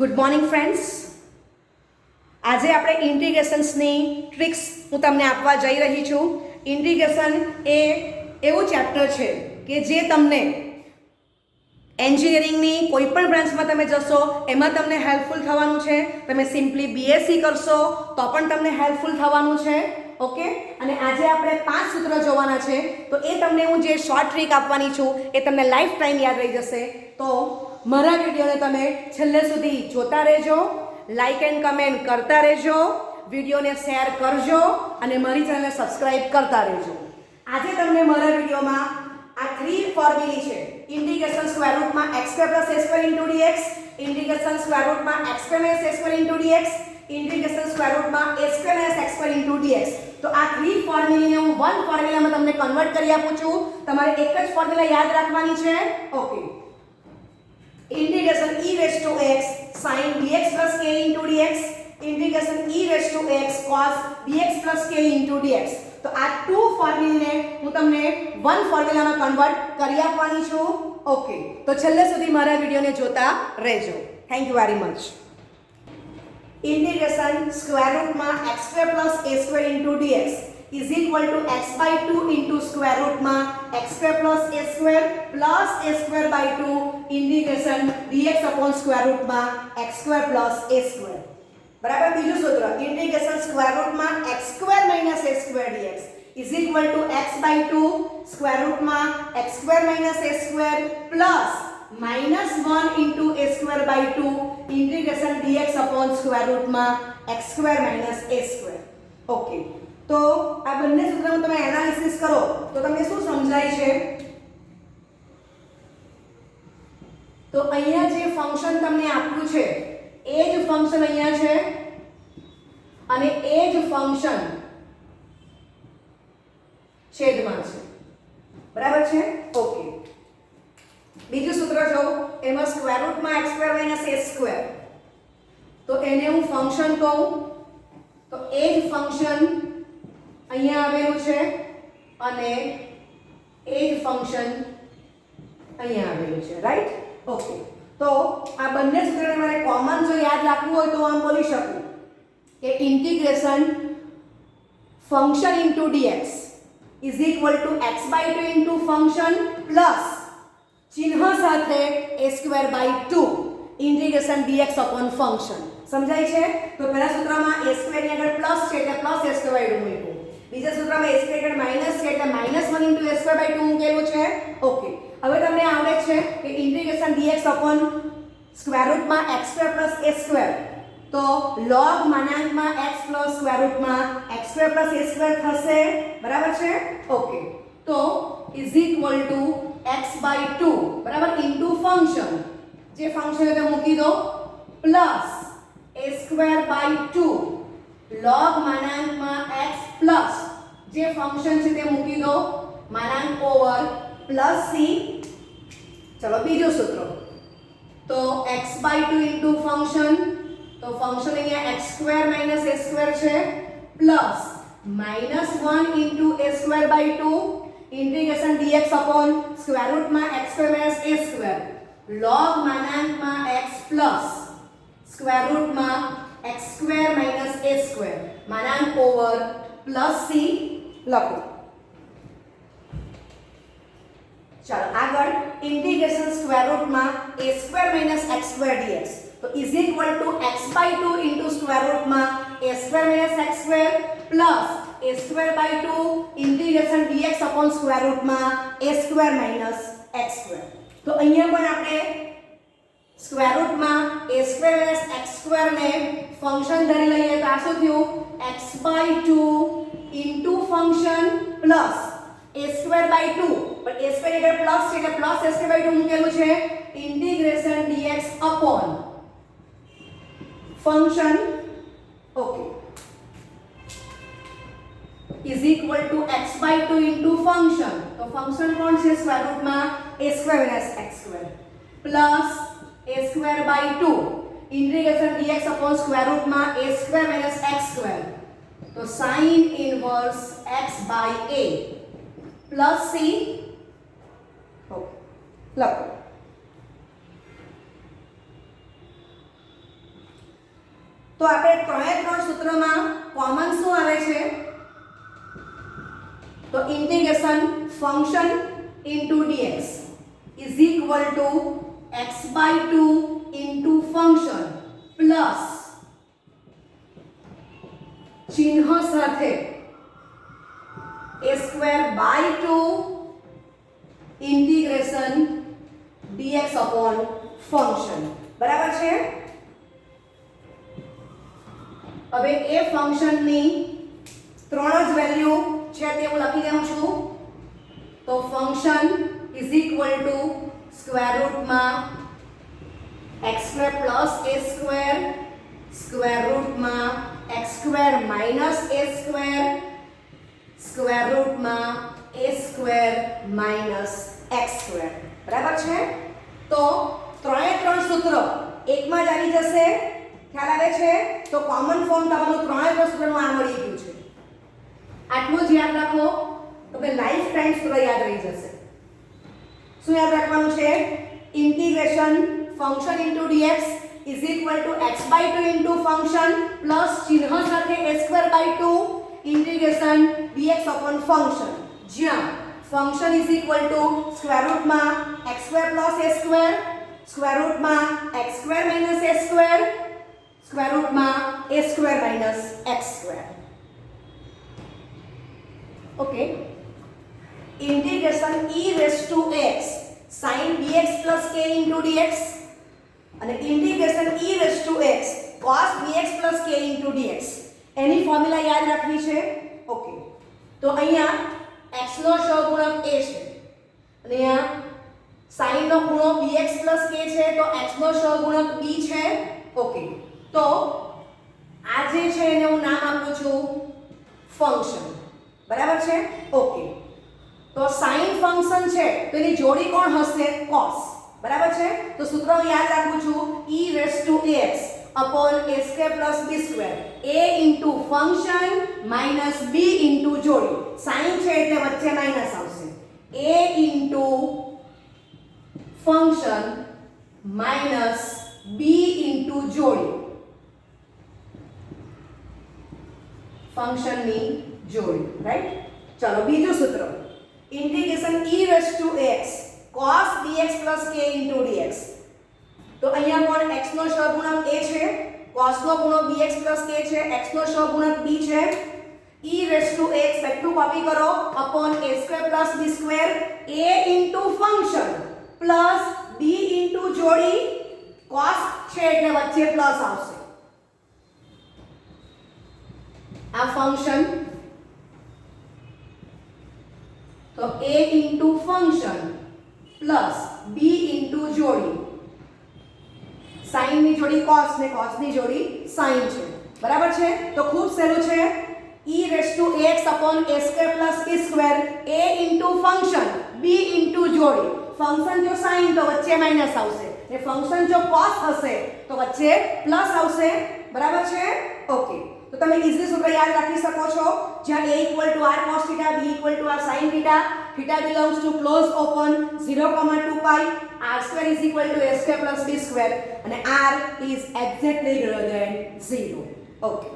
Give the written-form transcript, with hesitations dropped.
Good morning friends. આજે આપણે ઇન્ટિગ્રેશન્સની tricks હું તમને આપવા જઈ રહી છું. ઇન્ટિગ્રેશન એ એવું ચેપ્ટર છે કે જે તમને એન્જિનિયરિંગની કોઈ પણ બ્રાન્ચમાં તમે જશો એમાં તમને હેલ્પફુલ થવાનું છે. તમે સિમ્પલી બીએસસી કરશો તો પણ તમને હેલ્પફુલ થવાનું છે. ઓકે, અને આજે આપણે 5 સૂત્ર જોવાના છે. તો એ તમને હું જે શોર્ટ ટ્રીક આપવાની છું એ તમને લાઈફ ટાઈમ યાદ રહી જશે. તો મારા વિડીયોને તમે છેલ્લે સુધી જોતા રહેજો, લાઈક એન્ડ કમેન્ટ કરતા રહેજો, વિડીયોને શેર કરજો અને મારી ચેનલને સબસ્ક્રાઇબ કરતા રહેજો. આજે તમને મારા વિડીયોમાં આ 3 ફોર્મ્યુલા છે. ઇન્ટિગ્રેશન સ્ક્વેર રૂટમાં x² + a² * dx, integration square રૂટમાં x² - a² * dx, integration square રૂટમાં a² - x² * dx. તો આ 3 ફોર્મ્યુલાને હું 1 ફોર્મ્યુલામાં તમને કન્વર્ટ કરી આપું છું. તમારે એક જ ફોર્મ્યુલા યાદ રાખવાની છે. Okay, integration e raised to x sin bx plus k into dx, integration e raised to x cos bx plus k into dx. તો આ 2 ફોર્મ્યુલાને હું તમને 1 ફોર્મ્યુલામાં કન્વર્ટ કરી આપવાની છું. ઓકે, તો છેલ્લે સુધી મારા વિડીયોને જોતા રહેજો. Thank you very much. Integration square રૂટમાં x² + a² into dx is equal to x/2 into square root માં x² + a² plus a²/2 integration dx upon square root માં x² + a². બરાબર. બીજું સૂત્ર integration square root માં x² - a² dx is equal to x/2 square root માં x² - a² plus -1 into a²/2 integration dx upon square root માં x² - a². Okay, તો આ બંને સૂત્રનું તમે એનાલિસિસ કરો તો તમને શું સમજાય છે? તો અહીંયા જે ફંક્શન તમને આપ્યું છે એ જ ફંક્શન અહીંયા છે અને એ જ ફંક્શન છેદમાં છે. બરાબર છે? ઓકે, બીજું સૂત્ર જો એમાં સ્ક્વેર રૂટમાં x² - a², તો એને હું ફંક્શન કહું તો એ જ ફંક્શન અહીંયા આવેલું છે અને એ જ ફંક્શન અહીંયા આવેલું છે. રાઈટ? ઓકે, તો આ બંને સૂત્રને મારે કોમન જો યાદ રાખવું હોય તો આમ બોલી શકું કે integration function into dx is equal to x/2 into function plus ચિહ્ન સાથે a²/2 integration dx upon function. સમજાય છે? તો પહેલા સૂત્રમાં a² ની આગળ પ્લસ છે એટલે પ્લસ a²/2 મૂક્યું. બીજા સૂત્રમાં a² આગળ માઈનસ છે એટલે -1 into a²/2 મૂકેલું છે. ઓકે, હવે તમને આવડે છે કે ઇન્ટિગ્રેશન dx અપોન સ્ક્વેર રૂટમાં x² + a², તો log માનાંકમાં x પ્લસ સ્ક્વેર રૂટમાં x² + a² થશે. બરાબર છે? ઓકે, તો ઇઝ ઇક્વલ ટુ x/2 બરાબર ઇન્ટુ ફંક્શન, જે ફંક્શન તે મૂકી દો, પ્લસ a²/2 log માનાંકમાં x પ્લસ જે ફંક્શન છે તે મૂકી દો માનાંક ઓવર પ્લસ c. ચલો બીજું સૂત્ર, તો x/2 ઇન્ટુ ફંક્શન, તો ફંક્શન અહીંયા x² - a² છે plus -1 into a²/2 integration dx upon square રૂટમાં x² - a², log માનાંકમાં x પ્લસ સ્ક્વેર રૂટમાં x² - a² માનાંક ઓવર પ્લસ c લખો. ચાલો આગળ, ઇન્ટિગ્રેશન સ્ક્વેર રૂટમાં a² - x² dx તો is equal to x/2 into square રૂટમાં a² - x² plus a²/2 integration dx upon square રૂટમાં a² - x². તો અહીંયા પણ આપણે સ્ક્વેર રૂટમાં a² - x² ને ફંક્શન ધરી લઈએ તો આ શું થયું? x/2 into function plus a²/2, પણ a² આગળ પ્લસ છે એટલે પ્લસ a²/2 મૂકેલું છે, integration dx upon function. Okay, is equal to x/2 into function, તો ફંક્શન કોણ છે? સ્ક્વેર રૂટમાં a² - x² plus a²/2 integration dx upon square રૂટમાં a² - x², તો sin inverse x/a plus c. Okay, લખો. તો આપણે ત્રણે ત્રણ સૂત્રમાં કોમન શું આવે છે? તો integration function into dx is equal to x/2 into function plus ચિહ્ન સાથે a²/2 integration dx upon function. બરાબર છે? હવે એ ફંક્શનની ત્રણ જ વેલ્યુ છે તે હું લખી દઉં છું. તો function is equal to square રૂટમાં x² પ્લસ a², સ્ક્વેર રૂટમાં x² માઇનસ a², સ્ક્વેર રૂટમાં a² માઇનસ x². બરાબર છે? તો ત્રણે ત્રણ સૂત્ર એકમાં જ આવી જશે. ખ્યાલ આવે છે? તો કોમન ફોર્મ તમારું ત્રણે ત્રણ સૂત્રનું આ મળી ગયું છે. આટલું જ યાદ રાખો તો કે લાઈફ ટાઈમ સૂત્ર યાદ રહી જશે. શું યાદ રાખવાનું છે? Integration function into dx is equal to x/2 into function plus ચિહ્ન સાથે a²/2 integration dx upon function, જ્યાં function is equal to square રૂટમાં x² પ્લસ a², સ્ક્વેર રૂટમાં x² માઇનસ a², સ્ક્વેર રૂટમાં a² minus x². Okay. Integration e raise to x sin bx plus k into dx અને integration e raise to x cos bx plus k into dx એની formula યાદ રાખવી છે. Okay. તો અહીંયા x નો સહગુણક a છે અને અહીંયા sin નો ખૂણો bx plus k છે તો x નો સહગુણક b છે. ઓકે. તો આ જે છે એને હું નામ આપું છું ફંક્શન. બરાબર છે? ઓકે. તો sin ફંક્શન છે તો એની જોડી કોણ હશે? cos. બરાબર છે? તો સૂત્ર હું યાદ રાખું છું e raise to ax upon a² plus b², a into function minus b into જોડી. sin છે એટલે વચ્ચે માઇનસ આવશે. a into function minus b into જોડી, ફંક્શનની જોડી. રાઈટ? ચલો બીજું સૂત્ર integration e raise to ax cos bx plus k into dx. તો અહીંયા કોણ x નો સહગુણક a છે, cos નો ગુણો bx plus k છે, x નો સહગુણક b છે. e રેઝ ટુ x બેઠું કોપી કરો upon a² plus b², a into function plus b into જોડી, cos છે એટલે વચ્ચે પ્લસ આવશે. આ ફંક્શન તો a into function plus b into જોડી, sin ની જોડી cos ને cos ની જોડી sin છે. બરાબર છે? તો ખૂબ સહેલું છે. e raise to ax upon a² plus b², a into function b into જોડી, ફંક્શન જો sin તો વચ્ચે માઈનસ આવશે ને ફંક્શન જો cos હશે તો વચ્ચે પ્લસ આવશે. બરાબર છે? ઓકે. તો તમે ઈઝીલી સૂત્ર યાદ રાખી શકો છો, જ્યાં a equal to r cos θ, b equal to r sin θ, θ belongs to close open 0, 2 pi, r² is equal to a² plus b² અને r is exactly greater than 0. Okay.